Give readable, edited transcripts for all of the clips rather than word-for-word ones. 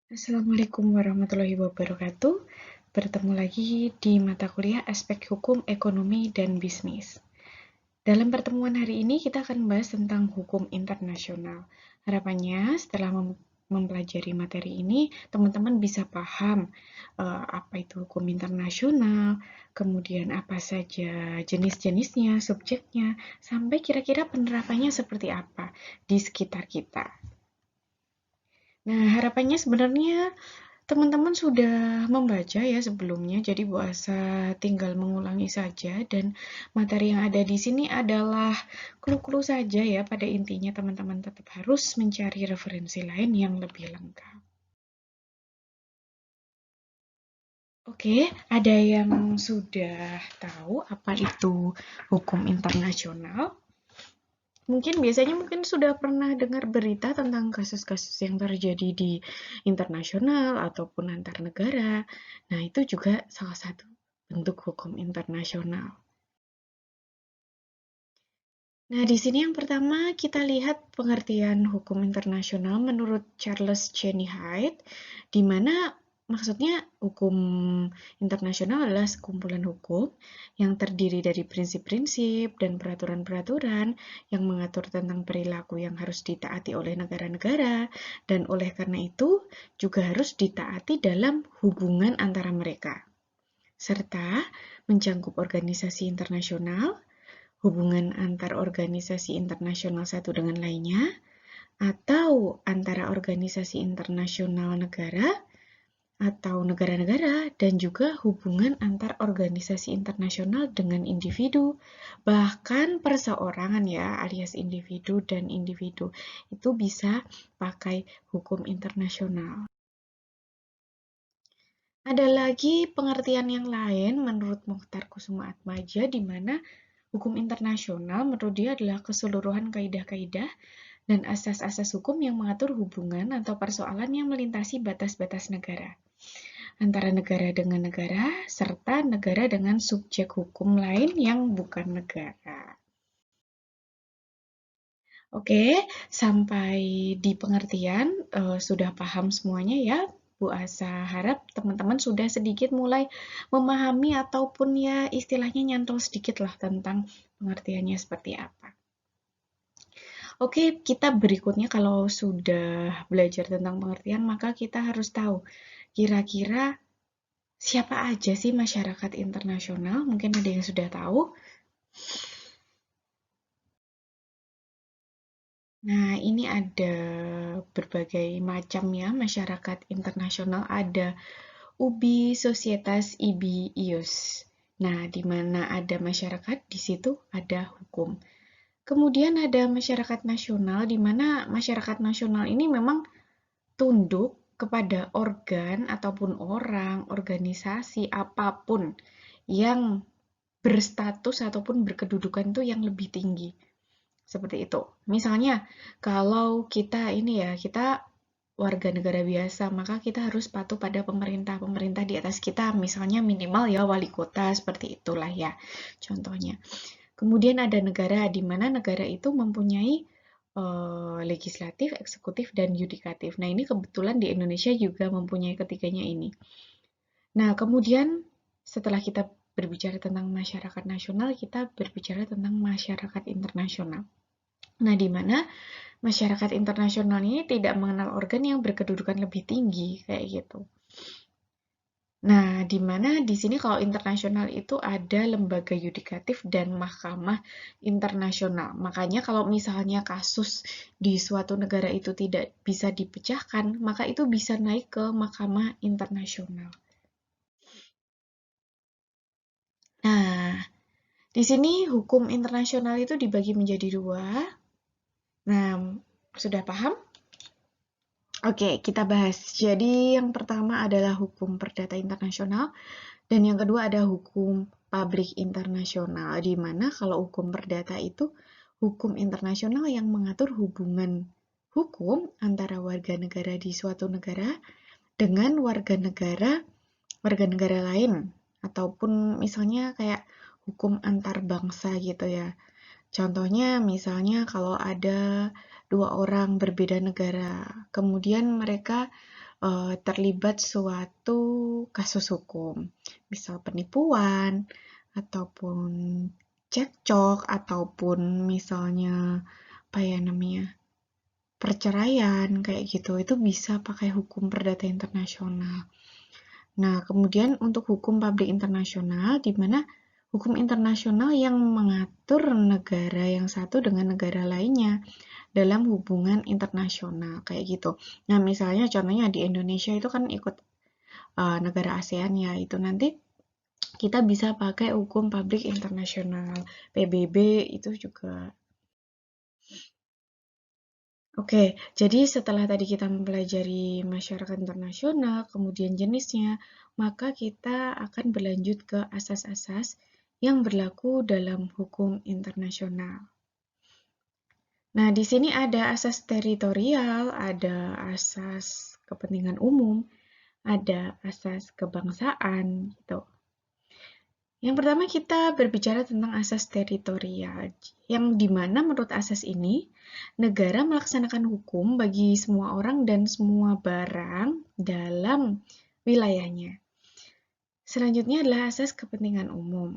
Assalamualaikum warahmatullahi wabarakatuh. Bertemu lagi di mata kuliah Aspek Hukum, Ekonomi, dan Bisnis. Dalam pertemuan hari ini kita akan membahas tentang hukum internasional. Harapannya setelah mempelajari materi ini, teman-teman bisa paham apa itu hukum internasional, kemudian apa saja jenis-jenisnya, subjeknya, sampai kira-kira penerapannya seperti apa di sekitar kita. Nah, harapannya sebenarnya teman-teman sudah membaca ya sebelumnya, jadi Bu Asa tinggal mengulangi saja dan materi yang ada di sini adalah clue-clue saja ya, pada intinya teman-teman tetap harus mencari referensi lain yang lebih lengkap. Oke, ada yang sudah tahu apa itu hukum internasional? Mungkin sudah pernah dengar berita tentang kasus-kasus yang terjadi di internasional ataupun antar negara. Nah, itu juga salah satu bentuk hukum internasional. Nah, di sini yang pertama kita lihat pengertian hukum internasional menurut Charles Cheney Hyde, di mana maksudnya hukum internasional adalah sekumpulan hukum yang terdiri dari prinsip-prinsip dan peraturan-peraturan yang mengatur tentang perilaku yang harus ditaati oleh negara-negara, dan oleh karena itu juga harus ditaati dalam hubungan antara mereka, serta mencakup organisasi internasional, hubungan antar organisasi internasional satu dengan lainnya, atau antara organisasi internasional negara atau negara-negara, dan juga hubungan antar organisasi internasional dengan individu, bahkan perseorangan ya, alias individu dan individu. Itu bisa pakai hukum internasional. Ada lagi pengertian yang lain menurut Muchtar Kusumaatmadja, di mana hukum internasional menurut dia adalah keseluruhan kaidah-kaidah dan asas-asas hukum yang mengatur hubungan atau persoalan yang melintasi batas-batas negara, antara negara dengan negara, serta negara dengan subjek hukum lain yang bukan negara. Oke, sampai di pengertian sudah paham semuanya ya. Bu Asa harap teman-teman sudah sedikit mulai memahami ataupun ya istilahnya nyantol sedikit lah tentang pengertiannya seperti apa. Oke, kita berikutnya kalau sudah belajar tentang pengertian, maka kita harus tahu kira-kira siapa aja sih masyarakat internasional? Mungkin ada yang sudah tahu. Nah, ini ada berbagai macam ya masyarakat internasional. Ada Ubi Societas Ibi Ius. Nah, di mana ada masyarakat, di situ ada hukum. Kemudian ada masyarakat nasional, di mana masyarakat nasional ini memang tunduk kepada organ ataupun orang, organisasi, apapun yang berstatus ataupun berkedudukan itu yang lebih tinggi. Seperti itu. Misalnya, kalau kita ini ya, kita warga negara biasa, maka kita harus patuh pada pemerintah-pemerintah di atas kita, misalnya minimal ya wali kota, seperti itulah ya contohnya. Kemudian ada negara, di mana negara itu mempunyai legislatif, eksekutif, dan yudikatif. Nah, ini kebetulan di Indonesia juga mempunyai ketiganya ini. Nah, kemudian setelah kita berbicara tentang masyarakat nasional, kita berbicara tentang masyarakat internasional. Nah, di mana masyarakat internasional ini tidak mengenal organ yang berkedudukan lebih tinggi, kayak gitu. Nah, di mana di sini kalau internasional itu ada lembaga yudikatif dan mahkamah internasional. Makanya kalau misalnya kasus di suatu negara itu tidak bisa dipecahkan, maka itu bisa naik ke mahkamah internasional. Nah, di sini hukum internasional itu dibagi menjadi dua. Nah, sudah paham? Oke, kita bahas. Jadi, yang pertama adalah hukum perdata internasional, dan yang kedua ada hukum publik internasional, di mana kalau hukum perdata itu hukum internasional yang mengatur hubungan hukum antara warga negara di suatu negara dengan warga negara lain, ataupun misalnya kayak hukum antar bangsa gitu ya. Contohnya misalnya kalau ada dua orang berbeda negara, kemudian mereka terlibat suatu kasus hukum, misal penipuan, ataupun cekcok, ataupun misalnya apa ya namanya, perceraian kayak gitu, itu bisa pakai hukum perdata internasional. Nah, kemudian untuk hukum publik internasional, di mana hukum internasional yang mengatur negara yang satu dengan negara lainnya dalam hubungan internasional kayak gitu. Nah, misalnya contohnya di Indonesia itu kan ikut negara ASEAN ya, itu nanti kita bisa pakai hukum publik internasional, PBB itu juga. Oke, jadi setelah tadi kita mempelajari masyarakat internasional, kemudian jenisnya, maka kita akan berlanjut ke asas-asas yang berlaku dalam hukum internasional. Nah, di sini ada asas teritorial, ada asas kepentingan umum, ada asas kebangsaan, gitu. Yang pertama kita berbicara tentang asas teritorial, yang dimana menurut asas ini, negara melaksanakan hukum bagi semua orang dan semua barang dalam wilayahnya. Selanjutnya adalah asas kepentingan umum.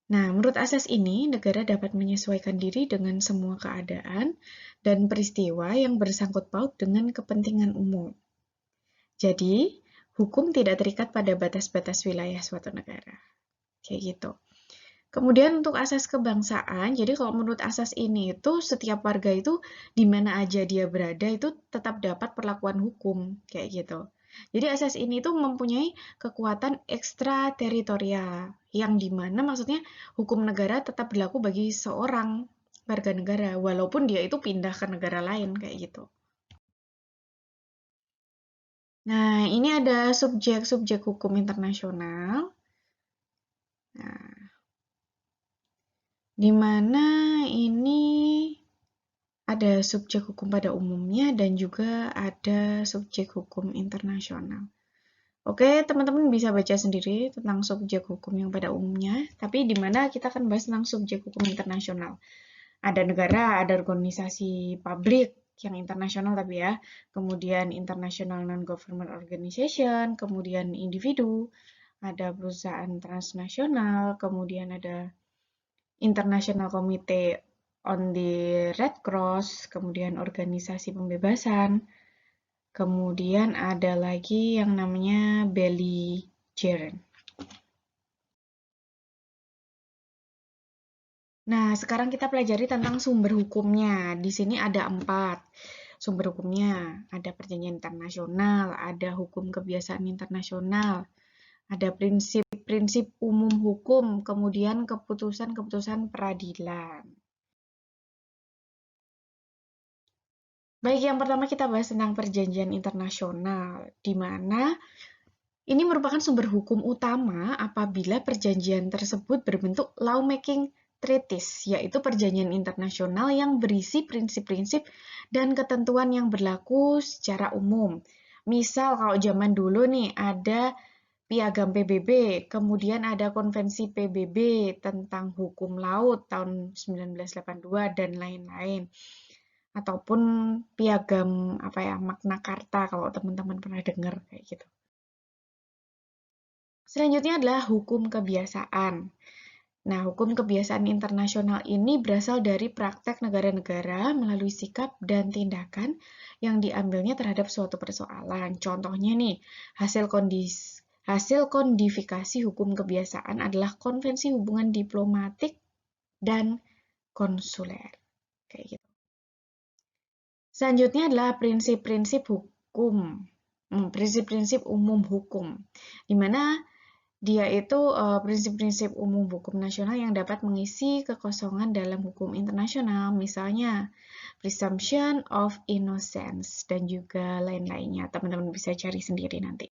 Nah, menurut asas ini, negara dapat menyesuaikan diri dengan semua keadaan dan peristiwa yang bersangkut paut dengan kepentingan umum. Jadi, hukum tidak terikat pada batas-batas wilayah suatu negara. Kayak gitu. Kemudian untuk asas kebangsaan, jadi kalau menurut asas ini itu setiap warga itu di mana aja dia berada itu tetap dapat perlakuan hukum, kayak gitu. Jadi asas ini tuh mempunyai kekuatan ekstrateritorial, yang dimana maksudnya hukum negara tetap berlaku bagi seorang warga negara, walaupun dia itu pindah ke negara lain, kayak gitu. Nah, ini ada subjek-subjek hukum internasional. Nah, di mana ini ada subjek hukum pada umumnya dan juga ada subjek hukum internasional. Oke, teman-teman bisa baca sendiri tentang subjek hukum yang pada umumnya, tapi di mana kita akan bahas tentang subjek hukum internasional. Ada negara, ada organisasi publik yang internasional tapi ya, kemudian international non-government organization, kemudian individu, ada perusahaan transnasional, kemudian ada International Committee on the Red Cross, kemudian organisasi pembebasan, kemudian ada lagi yang namanya belligerent. Nah, sekarang kita pelajari tentang sumber hukumnya. Di sini ada 4 sumber hukumnya. Ada perjanjian internasional, ada hukum kebiasaan internasional, ada prinsip-prinsip umum hukum, kemudian keputusan-keputusan peradilan. Baik, yang pertama kita bahas tentang perjanjian internasional, di mana ini merupakan sumber hukum utama apabila perjanjian tersebut berbentuk lawmaking treaties, yaitu perjanjian internasional yang berisi prinsip-prinsip dan ketentuan yang berlaku secara umum. Misal kalau zaman dulu nih ada Piagam PBB, kemudian ada Konvensi PBB tentang hukum laut tahun 1982 dan lain-lain. Ataupun Piagam apa ya, Magna Carta kalau teman-teman pernah dengar kayak gitu. Selanjutnya adalah hukum kebiasaan. Nah, hukum kebiasaan internasional ini berasal dari praktek negara-negara melalui sikap dan tindakan yang diambilnya terhadap suatu persoalan. Contohnya nih, hasil kodifikasi hukum kebiasaan adalah konvensi hubungan diplomatik dan konsuler. Kayak gitu. Selanjutnya adalah prinsip-prinsip hukum. Prinsip-prinsip umum hukum. Di mana dia itu prinsip-prinsip umum hukum nasional yang dapat mengisi kekosongan dalam hukum internasional, misalnya presumption of innocence dan juga lain-lainnya. Teman-teman bisa cari sendiri nanti.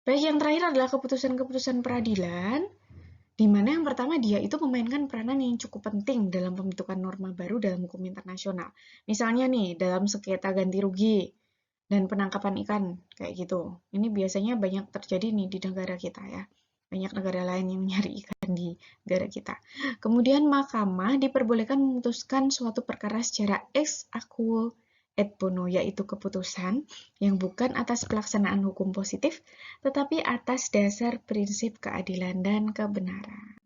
Baik, yang terakhir adalah keputusan-keputusan peradilan, di mana yang pertama dia itu memainkan peranan yang cukup penting dalam pembentukan norma baru dalam hukum internasional. Misalnya nih, dalam sengketa ganti rugi dan penangkapan ikan, kayak gitu. Ini biasanya banyak terjadi nih di negara kita ya. Banyak negara lain yang nyari ikan di negara kita. Kemudian mahkamah diperbolehkan memutuskan suatu perkara secara ex aequo et bono, yaitu keputusan yang bukan atas pelaksanaan hukum positif, tetapi atas dasar prinsip keadilan dan kebenaran.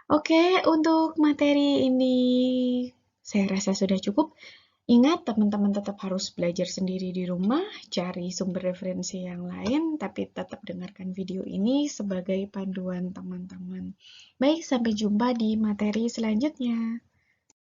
Oke, untuk materi ini saya rasa sudah cukup. Ingat, teman-teman tetap harus belajar sendiri di rumah, cari sumber referensi yang lain, tapi tetap dengarkan video ini sebagai panduan teman-teman. Baik, sampai jumpa di materi selanjutnya.